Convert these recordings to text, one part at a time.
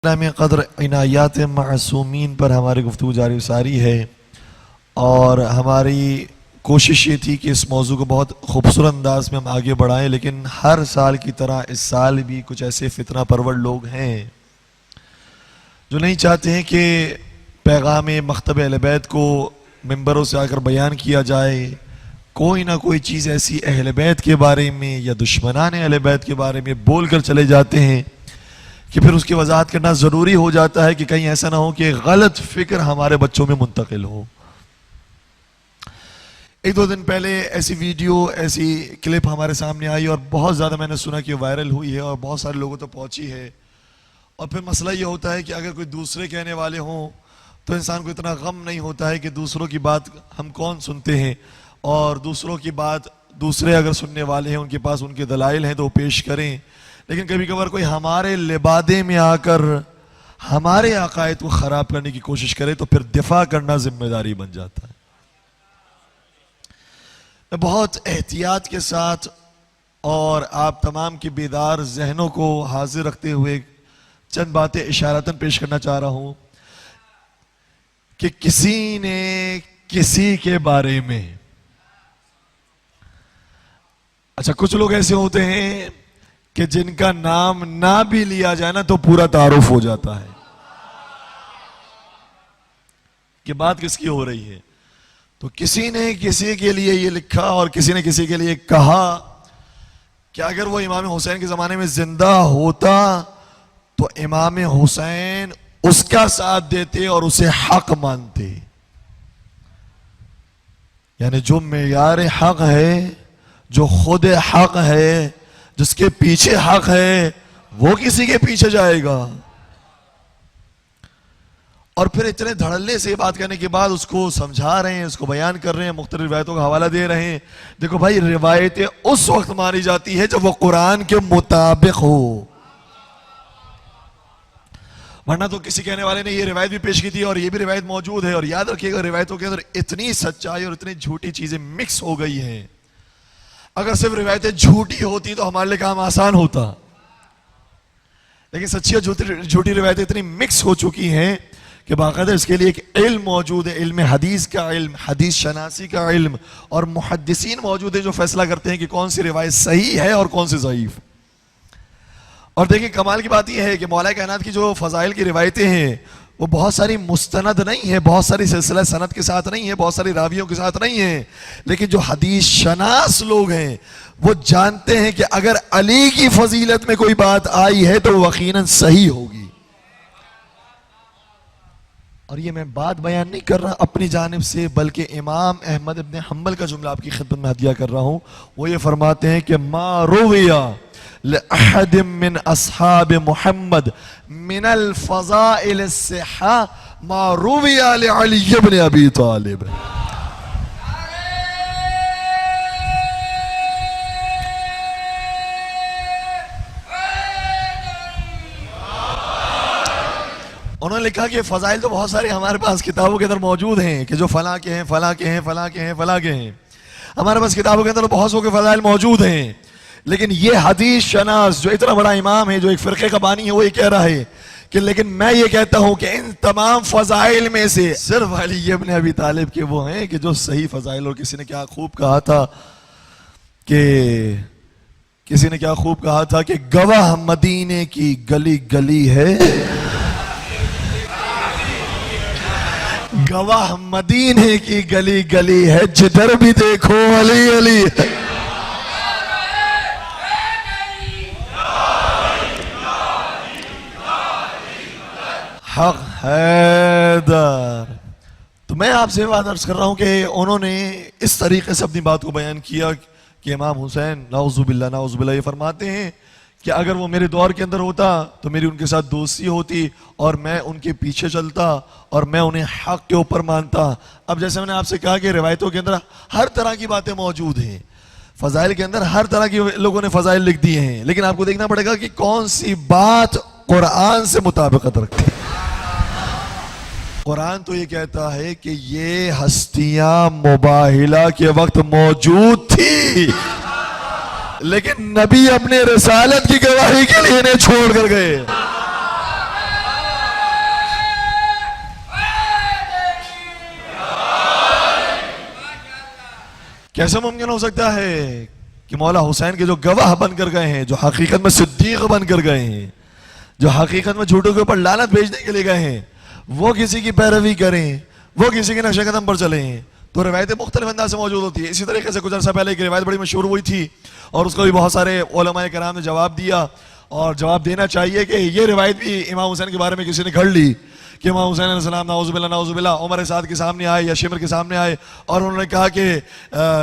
میں قدر عنایات معصومین پر ہماری گفتگو جاری ساری ہے، اور ہماری کوشش یہ تھی کہ اس موضوع کو بہت خوبصورت انداز میں ہم آگے بڑھائیں، لیکن ہر سال کی طرح اس سال بھی کچھ ایسے فتنہ پرور لوگ ہیں جو نہیں چاہتے ہیں کہ پیغام مکتب اہل بیت کو ممبروں سے آ کر بیان کیا جائے۔ کوئی نہ کوئی چیز ایسی اہل بیت کے بارے میں یا دشمنان اہل بیت کے بارے میں بول کر چلے جاتے ہیں کہ پھر اس کی وضاحت کرنا ضروری ہو جاتا ہے کہ کہیں ایسا نہ ہو کہ غلط فکر ہمارے بچوں میں منتقل ہو۔ ایک دو دن پہلے ایسی ویڈیو، ایسی کلپ ہمارے سامنے آئی اور بہت زیادہ میں نے سنا کہ وائرل ہوئی ہے اور بہت سارے لوگوں تک پہنچی ہے، اور پھر مسئلہ یہ ہوتا ہے کہ اگر کوئی دوسرے کہنے والے ہوں تو انسان کو اتنا غم نہیں ہوتا ہے کہ دوسروں کی بات ہم کون سنتے ہیں، اور دوسروں کی بات دوسرے اگر سننے والے ہیں ان کے پاس ان کے دلائل ہیں تو وہ پیش کریں، لیکن کبھی کبھار کوئی ہمارے لبادے میں آ کر ہمارے عقائد کو خراب کرنے کی کوشش کرے تو پھر دفاع کرنا ذمہ داری بن جاتا ہے۔ میں بہت احتیاط کے ساتھ اور آپ تمام کے بیدار ذہنوں کو حاضر رکھتے ہوئے چند باتیں اشارتاً پیش کرنا چاہ رہا ہوں کہ کسی نے کسی کے بارے میں، اچھا کچھ لوگ ایسے ہوتے ہیں کہ جن کا نام نہ بھی لیا جائے نا تو پورا تعارف ہو جاتا ہے کہ بات کس کی ہو رہی ہے۔ تو کسی نے کسی کے لیے یہ لکھا اور کسی نے کسی کے لیے کہا کہ اگر وہ امام حسین کے زمانے میں زندہ ہوتا تو امام حسین اس کا ساتھ دیتے اور اسے حق مانتے، یعنی جو معیار حق ہے، جو خود حق ہے، جس کے پیچھے حق ہے، وہ کسی کے پیچھے جائے گا۔ اور پھر اتنے دھڑلے سے بات کرنے کے بعد اس کو سمجھا رہے ہیں، اس کو بیان کر رہے ہیں، مختلف روایتوں کا حوالہ دے رہے ہیں۔ دیکھو بھائی، روایتیں اس وقت مانی جاتی ہے جب وہ قرآن کے مطابق ہو، ورنہ تو کسی کہنے والے نے یہ روایت بھی پیش کی تھی اور یہ بھی روایت موجود ہے، اور یاد رکھیے گا روایتوں کے اندر اتنی سچائی اور اتنی جھوٹی چیزیں مکس ہو گئی ہیں۔ اگر صرف روایتیں جھوٹی ہوتی تو ہمارے لیے کام آسان ہوتا، لیکن سچی اور جھوٹی روایتیں اتنی مکس ہو چکی ہیں کہ باقاعدہ اس کے لیے ایک علم موجود ہے، علم حدیث کا علم، حدیث شناسی کا علم، اور محدثین موجود ہیں جو فیصلہ کرتے ہیں کہ کون سی روایت صحیح ہے اور کون سی ضعیف۔ اور دیکھیں کمال کی بات یہ ہے کہ مولا کائنات کی جو فضائل کی روایتیں ہیں وہ بہت ساری مستند نہیں ہیں، بہت ساری سلسلہ سند کے ساتھ نہیں ہیں، بہت ساری راویوں کے ساتھ نہیں ہیں، لیکن جو حدیث شناس لوگ ہیں وہ جانتے ہیں کہ اگر علی کی فضیلت میں کوئی بات آئی ہے تو وہ یقیناً صحیح ہوگی۔ اور یہ میں بات بیان نہیں کر رہا اپنی جانب سے، بلکہ امام احمد ابن حنبل کا جملہ آپ کی خدمت میں ہدیہ کر رہا ہوں۔ وہ یہ فرماتے ہیں کہ ما رویہ لأحد من اصحاب محمد من الفضائل الصحہ ما رویہ لعلی بن ابی طالب۔ انہوں نے لکھا کہ فضائل تو بہت سارے ہمارے پاس کتابوں کے اندر موجود ہیں کہ جو فلاں کے ہیں، فلاں کے ہیں، فلاں کے ہیں، فلاں کے ہیں، ہمارے پاس کتابوں کے اندر بہت سو کے فضائل موجود ہیں، لیکن یہ حدیث شناس جو اتنا بڑا امام ہے، جو ایک فرقے کا بانی ہے، وہ یہ کہہ رہا ہے کہ لیکن میں یہ کہتا ہوں کہ ان تمام فضائل میں سے صرف علی ابن ابی طالب کے وہ ہیں کہ جو صحیح فضائل۔ اور کسی نے کیا خوب کہا تھا کہ گواہ مدینے کی گلی گلی ہے، گواہ مدینے کی گلی گلی ہے، جدھر بھی دیکھو علی علی ہے۔ حق حیدر۔ تو میں آپ سے بات عرض کر رہا ہوں کہ انہوں نے اس طریقے سے اپنی بات کو بیان کیا کہ امام حسین نعوذ باللہ یہ فرماتے ہیں کہ اگر وہ میرے دور کے اندر ہوتا تو میری ان کے ساتھ دوستی ہوتی اور میں ان کے پیچھے چلتا اور میں انہیں حق کے اوپر مانتا۔ اب جیسے میں نے آپ سے کہا کہ روایتوں کے اندر ہر طرح کی باتیں موجود ہیں، فضائل کے اندر ہر طرح کی لوگوں نے فضائل لکھ دی ہیں، لیکن آپ کو دیکھنا پڑے گا کہ کون سی بات قرآن سے مطابقت رکھتی ہے۔ قرآن تو یہ کہتا ہے کہ یہ ہستیاں مباہلہ کے وقت موجود تھی، لیکن نبی اپنے رسالت کی گواہی کے لیے انہیں چھوڑ کر گئے۔ کیسے ممکن ہو سکتا ہے کہ مولا حسین کے جو گواہ بن کر گئے ہیں، جو حقیقت میں صدیق بن کر گئے ہیں، جو حقیقت میں جھوٹوں کے اوپر لعنت بھیجنے کے لیے گئے ہیں، وہ کسی کی پیروی کریں، وہ کسی کے نقش قدم پر چلیں، تو روایتیں مختلف انداز سے موجود ہوتی ہیں. اسی طریقے سے کچھ عرصہ پہلے ایک روایت بڑی مشہور ہوئی تھی اور اس کو بھی بہت سارے علماء کرام نے جواب دیا، اور جواب دینا چاہیے کہ یہ روایت بھی امام حسین کے بارے میں کسی نے گھڑ لی کہ امام حسین علیہ السلام نعوذ باللہ عمر سعد کے سامنے آئے یا شمر کے سامنے آئے اور انہوں نے کہا کہ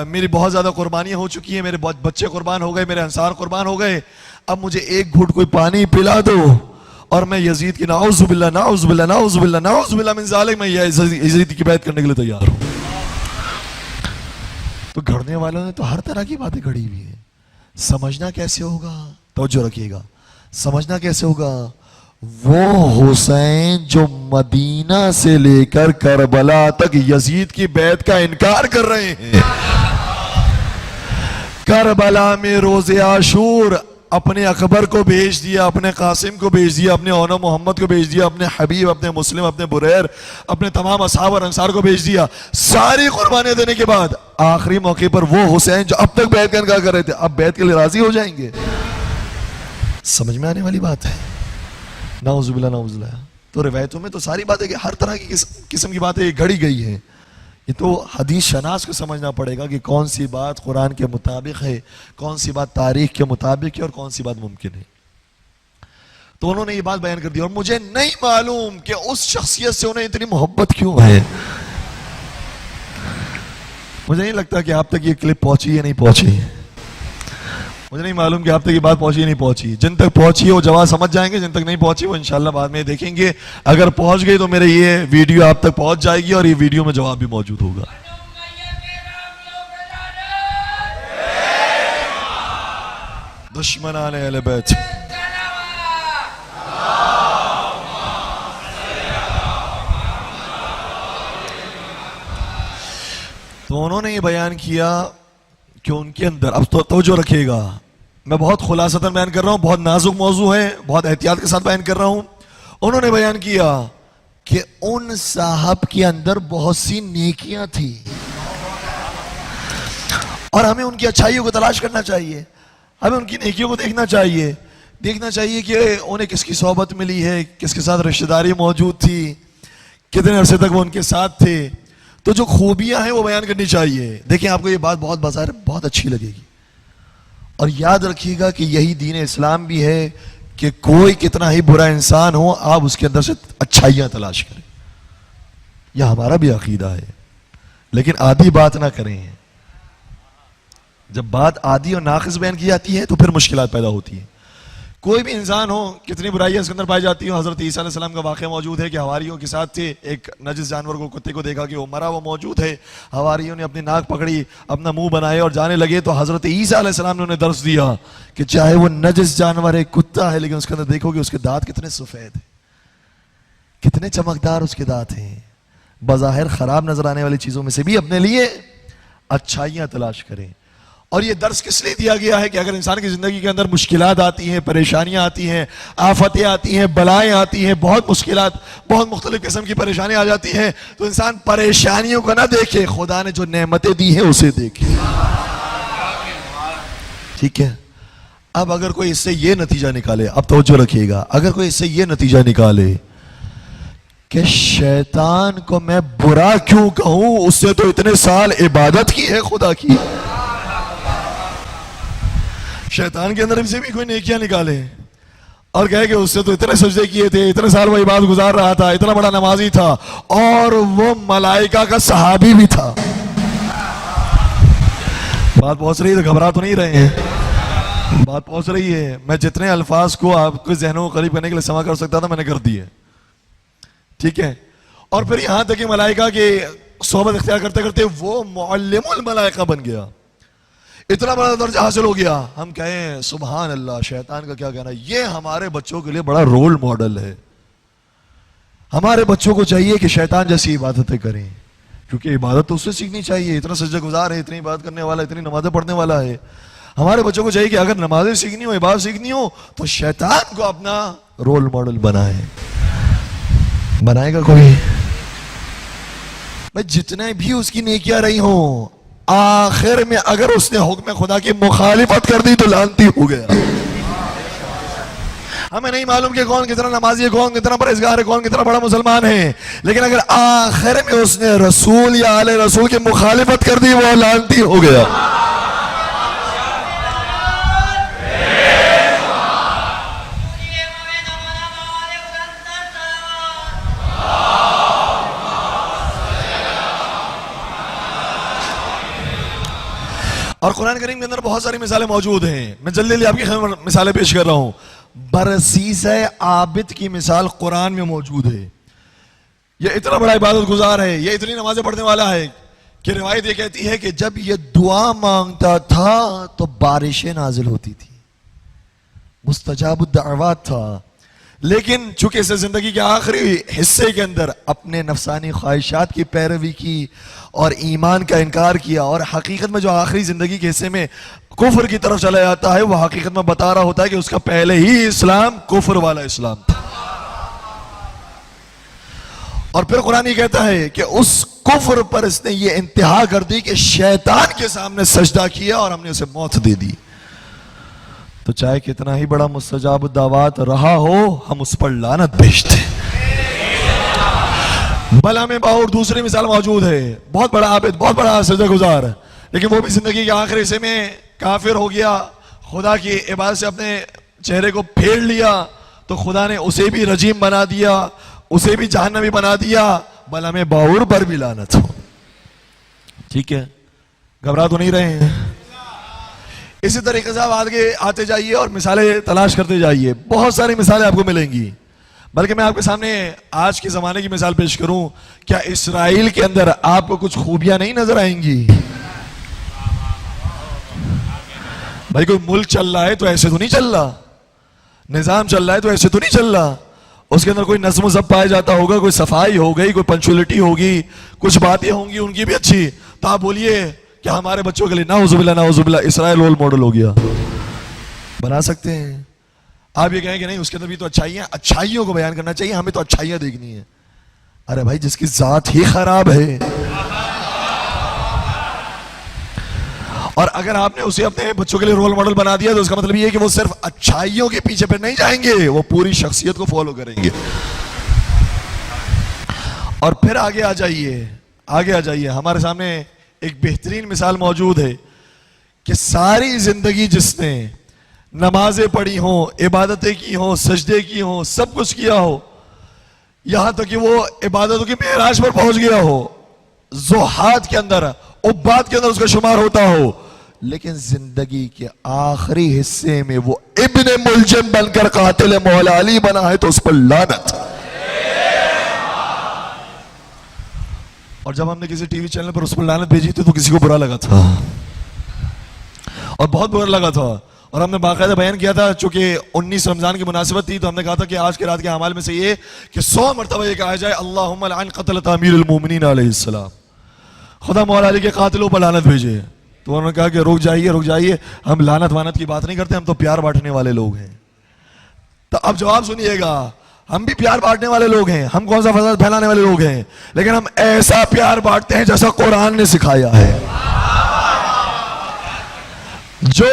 میری بہت زیادہ قربانیاں ہو چکی ہیں، میرے بچے قربان ہو گئے، میرے انصار قربان ہو گئے، اب مجھے ایک گھٹ کوئی پانی پلا دو اور میں یزید کی نعوذ باللہ من ذالک، میں یزید کی بیعت کرنے کے لیے تیار ہوں. تو گھڑنے والوں نے تو ہر طرح کی باتیں گھڑی ہوئی ہیں. سمجھنا کیسے ہوگا؟ توجہ رکھیے گا، سمجھنا کیسے ہوگا؟ وہ حسین جو مدینہ سے لے کر کربلا تک یزید کی بیعت کا انکار کر رہے ہیں، کربلا میں روز عاشور اپنے اکبر کو بھیج دیا، اپنے قاسم کو بھیج دیا، اپنے اونا محمد کو بھیج دیا، اپنے حبیب، اپنے مسلم، اپنے بریر، اپنے تمام اصحاب اور انصار کو بھیج دیا، ساری قربانیاں دینے کے بعد آخری موقع پر وہ حسین جو اب تک بیعت کا انکار کر رہے تھے اب بیعت کے لیے راضی ہو جائیں گے؟ سمجھ میں آنے والی بات ہے. نعوذ باللہ نعوذ باللہ. تو روایتوں میں تو ساری باتیں کہ ہر طرح کی قسم کی باتیں گھڑی گئی ہیں. یہ تو حدیث شناس کو سمجھنا پڑے گا کہ کون سی بات قرآن کے مطابق ہے، کون سی بات تاریخ کے مطابق ہے اور کون سی بات ممکن ہے. تو انہوں نے یہ بات بیان کر دی اور مجھے نہیں معلوم کہ اس شخصیت سے انہیں اتنی محبت کیوں ہے. مجھے نہیں لگتا کہ آپ تک یہ کلپ پہنچی یا نہیں پہنچی، مجھے نہیں معلوم کہ آپ تک یہ بات پہنچی یا نہیں پہنچی. جن تک پہنچی وہ جواب سمجھ جائیں گے، جن تک نہیں پہنچی وہ انشاءاللہ بعد میں دیکھیں گے. اگر پہنچ گئی تو میرے یہ ویڈیو آپ تک پہنچ جائے گی اور یہ ویڈیو میں جواب بھی موجود ہوگا. دشمنان اہل بیت، تو انہوں نے یہ بیان کیا کہ ان کے اندر، اب توجہ رکھیے گا، میں بہت خلاصتاً بیان کر رہا ہوں، بہت نازک موضوع ہے، بہت احتیاط کے ساتھ بیان کر رہا ہوں. انہوں نے بیان کیا کہ ان صاحب کے اندر بہت سی نیکیاں تھی اور ہمیں ان کی اچھائیوں کو تلاش کرنا چاہیے، ہمیں ان کی نیکیوں کو دیکھنا چاہیے کہ انہیں کس کی صحبت ملی ہے، کس کے ساتھ رشتہ داری موجود تھی، کتنے عرصے تک وہ ان کے ساتھ تھے. تو جو خوبیاں ہیں وہ بیان کرنی چاہیے. دیکھیں آپ کو یہ بات بہت بظاہر بہت اچھی لگے گی اور یاد رکھیے گا کہ یہی دین اسلام بھی ہے کہ کوئی کتنا ہی برا انسان ہو آپ اس کے اندر سے اچھائیاں تلاش کریں. یہ ہمارا بھی عقیدہ ہے، لیکن آدھی بات نہ کریں. جب بات آدھی اور ناقص بیان کی جاتی ہے تو پھر مشکلات پیدا ہوتی ہیں. کوئی بھی انسان ہو کتنی برائیاں اس کے اندر پائی جاتی ہیں. حضرت عیسیٰ علیہ السلام کا واقعہ موجود ہے کہ حواریوں کے ساتھ تھے، ایک نجس جانور کو، کتے کو دیکھا کہ وہ مرا وہ موجود ہے. حواریوں نے اپنی ناک پکڑی، اپنا منہ بنائے اور جانے لگے تو حضرت عیسیٰ علیہ السلام نے انہیں درس دیا کہ چاہے وہ نجس جانور ہے، کتا ہے، لیکن اس کے اندر دیکھو کہ اس کے دانت کتنے سفید ہیں، کتنے چمکدار اس کے دانت ہیں. بظاہر خراب نظر آنے والی چیزوں میں سے بھی اپنے لیے اچھائیاں تلاش کریں. اور یہ درس کس لیے دیا گیا ہے کہ اگر انسان کی زندگی کے اندر مشکلات آتی ہیں، پریشانیاں آتی ہیں، آفتیں آتی ہیں، بلائیں آتی ہیں، بہت مشکلات، بہت مختلف قسم کی پریشانیاں آ جاتی ہیں، تو انسان پریشانیوں کو نہ دیکھے، خدا نے جو نعمتیں دی ہیں اسے دیکھے. ٹھیک ہے؟ اب اگر کوئی اس سے یہ نتیجہ نکالے، اب توجہ رکھیے گا، اگر کوئی اس سے یہ نتیجہ نکالے کہ شیطان کو میں برا کیوں کہوں، اس سے تو اتنے سال عبادت کی ہے خدا کی. شیطان کے اندر سے بھی کوئی نیکیاں نکالے اور کہے کہ اس سے تو اتنے سجدے کیے تھے، اتنے سال وہ عبادت گزار رہا تھا، اتنا بڑا نمازی تھا اور وہ ملائکہ کا صحابی بھی تھا. بات پہنچ رہی ہے تو گھبرا تو نہیں رہے ہیں، بات پہنچ رہی ہے. میں جتنے الفاظ کو آپ کے ذہنوں کو قریب کرنے کے لیے سما کر سکتا تھا میں نے کر دی ہے. ٹھیک ہے؟ اور پھر یہاں تک کہ ملائکہ کے صحبت اختیار کرتے کرتے وہ معلم الملائکہ بن گیا، اتنا بڑا درجہ حاصل ہو گیا. ہم کہیں سبحان اللہ، شیطان کا کیا کہنا. یہ ہمارے بچوں کے لیے بڑا رول ماڈل ہے. ہمارے بچوں کو چاہیے کہ شیطان جیسی عبادتیں کریں، کیونکہ عبادت تو اس سے سیکھنی چاہیے. اتنا سجدہ گزار ہے، اتنی عبادت کرنے والا، اتنی نمازیں پڑھنے والا ہے. ہمارے بچوں کو چاہیے کہ اگر نمازیں سیکھنی ہو، عبادت سیکھنی ہو تو شیطان کو اپنا رول ماڈل بنائے. بنائے گا کوئی؟ بھائی جتنے بھی اس کی نیکیاں رہی ہوں آخر میں اگر اس نے حکم خدا کی مخالفت کر دی تو لعنتی ہو گیا. ہمیں نہیں معلوم کہ کون کتنا نمازی ہے, کون کتنا پرہیزگار ہے, کون کتنا بڑا مسلمان ہے, لیکن اگر آخر میں اس نے رسول یا آل رسول کی مخالفت کر دی وہ لعنتی ہو گیا. اور قرآن کریم کے اندر بہت ساری مثالیں موجود ہیں. میں جلدی جلدی آپ کی خدمت مثالیں پیش کر رہا ہوں. برسیسہ عابد کی مثال قرآن میں موجود ہے. یہ اتنا بڑا عبادت گزار ہے, یہ اتنی نمازیں پڑھنے والا ہے کہ روایت یہ کہتی ہے کہ جب یہ دعا مانگتا تھا تو بارشیں نازل ہوتی تھی, مستجاب الدعوات تھا. لیکن چونکہ اسے زندگی کے آخری حصے کے اندر اپنے نفسانی خواہشات کی پیروی کی اور ایمان کا انکار کیا, اور حقیقت میں جو آخری زندگی کے حصے میں کفر کی طرف چلا جاتا ہے وہ حقیقت میں بتا رہا ہوتا ہے کہ اس کا پہلے ہی اسلام کفر والا اسلام تھا. اور پھر قرآن یہ کہتا ہے کہ اس کفر پر اس نے یہ انتہا کر دی کہ شیطان کے سامنے سجدہ کیا اور ہم نے اسے موت دے دی. تو چاہے کتنا ہی بڑا مستجاب الدعوات رہا ہو ہم اس پر لعنت بھیجتے. بلعام باور دوسری مثال موجود ہے, بہت بڑا عابد, بہت بڑا سجدہ گزار, لیکن وہ بھی زندگی کے آخری حصے میں کافر ہو گیا, خدا کی عبادت سے اپنے چہرے کو پھیر لیا تو خدا نے اسے بھی رجیم بنا دیا, اسے بھی جہنمی بنا دیا. بلعام باور پر بھی لعنت ہو. ٹھیک ہے, گھبرا تو نہیں رہے ہیں؟ اسی طریقے سے آپ آگے آتے جائیے اور مثالیں تلاش کرتے جائیے, بہت ساری مثالیں آپ کو ملیں گی. بلکہ میں آپ کے سامنے آج کے زمانے کی مثال پیش کروں, کیا اسرائیل کے اندر آپ کو کچھ خوبیاں نہیں نظر آئیں گی؟ بھائی کوئی ملک چل رہا ہے تو ایسے تو نہیں چل رہا, نظام چل رہا ہے تو ایسے تو نہیں چل رہا, اس کے اندر کوئی نظم و ضبط پایا جاتا ہوگا, کوئی صفائی ہو گئی, کوئی پنچولیٹی ہوگی, کچھ باتیں ہوں گی ان کی بھی اچھی. تو آپ بولیے کہ ہمارے بچوں کے لیے نعوذ باللہ اسرائیل رول ماڈل ہو گیا, بنا سکتے ہیں؟ آپ یہ کہیں کہ نہیں اس کے اندر بھی تو اچھائیاں, اچھائیوں کو بیان کرنا چاہیے, ہمیں تو اچھائیاں دیکھنی ہے. ارے بھائی جس کی ذات ہی خراب ہے, اور اگر آپ نے اسے اپنے بچوں کے لیے رول ماڈل بنا دیا تو اس کا مطلب یہ ہے کہ وہ صرف اچھائیوں کے پیچھے پہ نہیں جائیں گے, وہ پوری شخصیت کو فالو کریں گے. اور پھر آگے آ جائیے, ہمارے سامنے ایک بہترین مثال موجود ہے کہ ساری زندگی جس نے نمازیں پڑھی ہوں, عبادتیں کی ہوں, سجدے کی ہوں, سب کچھ کیا ہو, یہاں تک کہ وہ عبادتوں کی معراج پر پہنچ گیا ہو, زہاد کے اندر, عباد کے اندر اس کا شمار ہوتا ہو, لیکن زندگی کے آخری حصے میں وہ ابن ملجم بن کر قاتل مولا علی بنا ہے تو اس پر لعنت. اور جب ہم نے کسی ٹی وی چینل پر اس پر لعنت بھیجی تھی تو کسی کو برا لگا تھا, اور بہت برا لگا تھا, اور ہم نے باقاعدہ بیان کیا تھا. چونکہ 19 رمضان کی مناسبت تھی تو ہم نے کہا تھا کہ آج کے رات کے اعمال میں سے یہ کہ 100 مرتبہ یہ کہا جائے اللہم لعن قتلۃ امیر المومنین علیہ السلام, خدا مولا علی کے قاتلوں پر لعنت بھیجے. تو انہوں نے کہا کہ رک جائیے, ہم لعنت وانت کی بات نہیں کرتے, ہم تو پیار بانٹنے والے لوگ ہیں. تو اب جواب سنیے گا, ہم بھی پیار بانٹنے والے لوگ ہیں, ہم کون سا فساد پھیلانے والے لوگ ہیں, لیکن ہم ایسا پیار بانٹتے ہیں جیسا قرآن نے سکھایا ہے, جو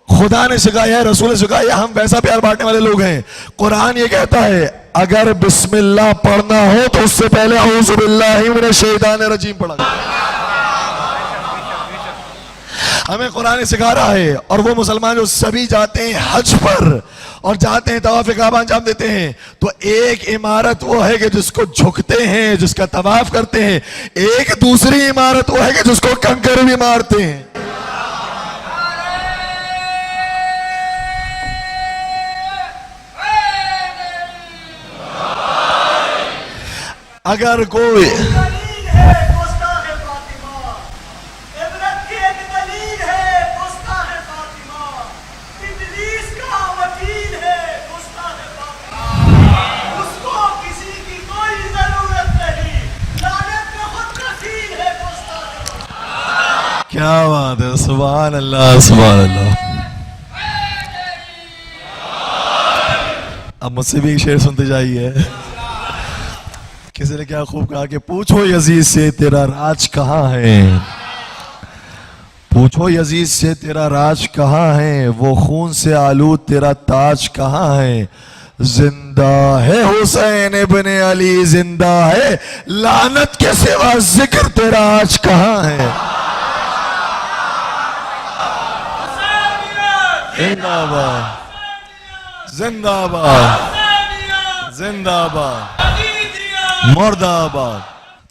خدا نے سکھایا ہے, رسول نے سکھایا ہے, ہم ویسا پیار بانٹنے والے لوگ ہیں. قرآن یہ کہتا ہے اگر بسم اللہ پڑھنا ہو تو اس سے پہلے اعوذ باللہ من الشیطان الرجیم پڑھا. ہمیں قرآن سکھا رہا ہے. اور وہ مسلمان جو سبھی جاتے ہیں حج پر اور جاتے ہیں طواف کعبہ انجام دیتے ہیں, تو ایک عمارت وہ ہے کہ جس کو جھکتے ہیں, جس کا طواف کرتے ہیں, ایک دوسری عمارت وہ ہے کہ جس کو کنکر بھی مارتے ہیں. اگر کوئی کیا بات ہے, سبحان اللہ سبحان اللہ. اب مجھ سے بھی ایک شعر سنتے جائیے. کسی نے کیا خوب کہا کہ پوچھو یزید سے تیرا راج کہاں ہے, پوچھو یزید سے تیرا راج کہاں ہے، وہ خون سے آلود تیرا تاج کہاں ہے؟ زندہ ہے حسین ابن علی، زندہ ہے، لعنت کے سوا ذکر تیرا آج کہاں ہے؟ زندہ باد، زندہ باد، زندہ باد، مردہ آباد۔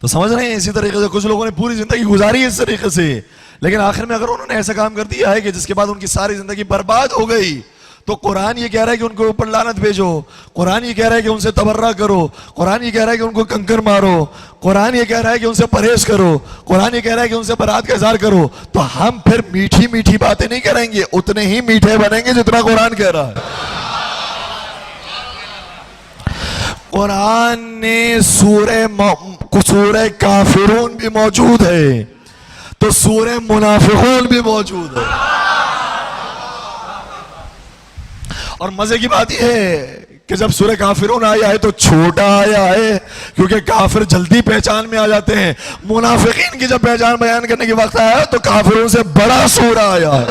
تو سمجھ رہے ہیں اسی طریقے سے کچھ لوگوں نے پوری زندگی گزاری ہے اس طریقے سے، لیکن آخر میں اگر انہوں نے ایسا کام کر دیا ہے کہ جس کے بعد ان کی ساری زندگی برباد ہو گئی، تو قرآن یہ کہہ رہا ہے کہ ان کے اوپر لعنت بھیجو، قرآن یہ کہہ رہا ہے کہ ان سے تبرہ کرو، قرآن یہ کہہ رہا ہے کہ ان کو کنکر مارو، قرآن یہ کہہ رہا ہے کہ ان سے پرہیز کرو، قرآن یہ کہہ رہا ہے کہ ان سے برات کا اظہار کرو، تو ہم پھر میٹھی میٹھی باتیں نہیں کریں گے، اتنے ہی میٹھے بنیں گے جتنا قرآن کہہ رہا ہے۔ قرآن نے سورہ کافرون بھی موجود ہے تو سورہ منافقون بھی موجود ہے، اور مزے کی بات یہ ہے کہ جب سورہ کافرون آیا ہے تو چھوٹا آیا ہے کیونکہ کافر جلدی پہچان میں آ جاتے ہیں، منافقین کی جب پہچان بیان کرنے کی وقت آیا تو کافرون سے بڑا سورہ آیا ہے۔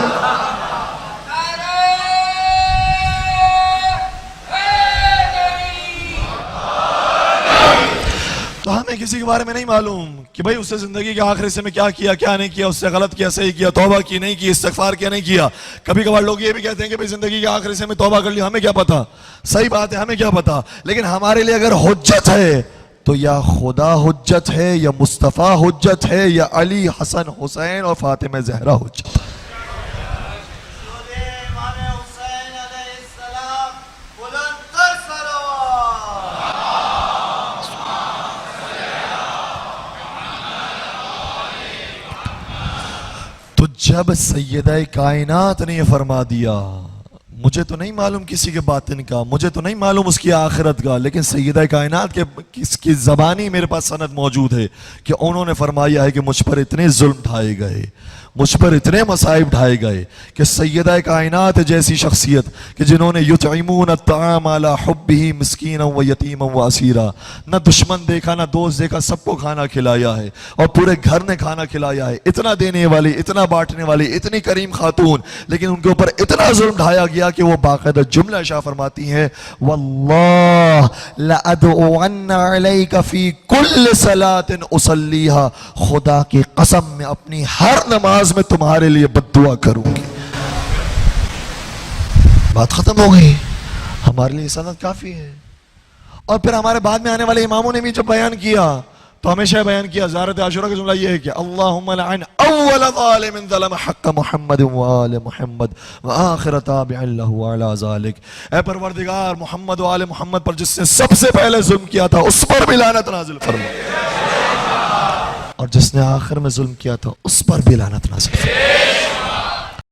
تو ہمیں کسی کے بارے میں نہیں معلوم کہ بھئی اس سے زندگی کے آخر حصے میں کیا کیا، کیا نہیں کیا، اس سے غلط کیا، صحیح کیا، توبہ کی نہیں کی، استغفار کیا نہیں کیا۔ کبھی کبھار لوگ یہ بھی کہتے ہیں کہ بھئی زندگی کے آخر حصے میں توبہ کر لیا، ہمیں کیا پتا، صحیح بات ہے، ہمیں کیا پتا، لیکن ہمارے لیے اگر حجت ہے تو یا خدا حجت ہے، یا مصطفیٰ حجت ہے، یا علی، حسن، حسین اور فاطمہ زہرا حجت ہے۔ تو جب سیدہ کائنات نے یہ فرما دیا، مجھے تو نہیں معلوم کسی کے باطن کا، مجھے تو نہیں معلوم اس کی آخرت کا، لیکن سیدہ کائنات کے کس کی زبانی میرے پاس سند موجود ہے کہ انہوں نے فرمایا ہے کہ مجھ پر اتنے ظلم ڈھائے گئے، مجھ پر اتنے مصائب ڈھائے گئے کہ سیدہ کائنات جیسی شخصیت کہ جنہوں نے یطعمون الطعام علی حبہ مسکینا و یتیما و اسیرا، نہ دشمن دیکھا نہ دوست دیکھا، سب کو کھانا کھلایا ہے اور پورے گھر نے کھانا کھلایا ہے، اتنا دینے والی، اتنا بانٹنے والی، اتنی کریم خاتون، لیکن ان کے اوپر اتنا ظلم ڈھایا گیا کہ وہ باقاعدہ جملہ شاہ فرماتی ہیں واللہ لأدعون علیک فی کل صلاۃ اصلیھا، خدا کی قسم میں اپنی ہر نماز میں تمہارے لیے بد دعا کروں گی۔ بات ختم ہو گئی، ہمارے لیے سند کافی ہے۔ اور پھر ہمارے بعد میں آنے والے اماموں نے بھی جب بیان کیا تو ہمیشہ بیان کیا، زیارت عاشورہ کا جملہ یہ ہے کہ اللہم لعن اول ظالم ظلم حق محمد وآل محمد وآخر تابع لہ علی ذالک، اے پروردگار محمد و آل محمد پر جس نے سب سے پہلے ظلم کیا تھا اس پر بھی لعنت نازل فرما، اور جس نے آخر میں ظلم کیا تھا اس پر بھی لعنت نازل فرما۔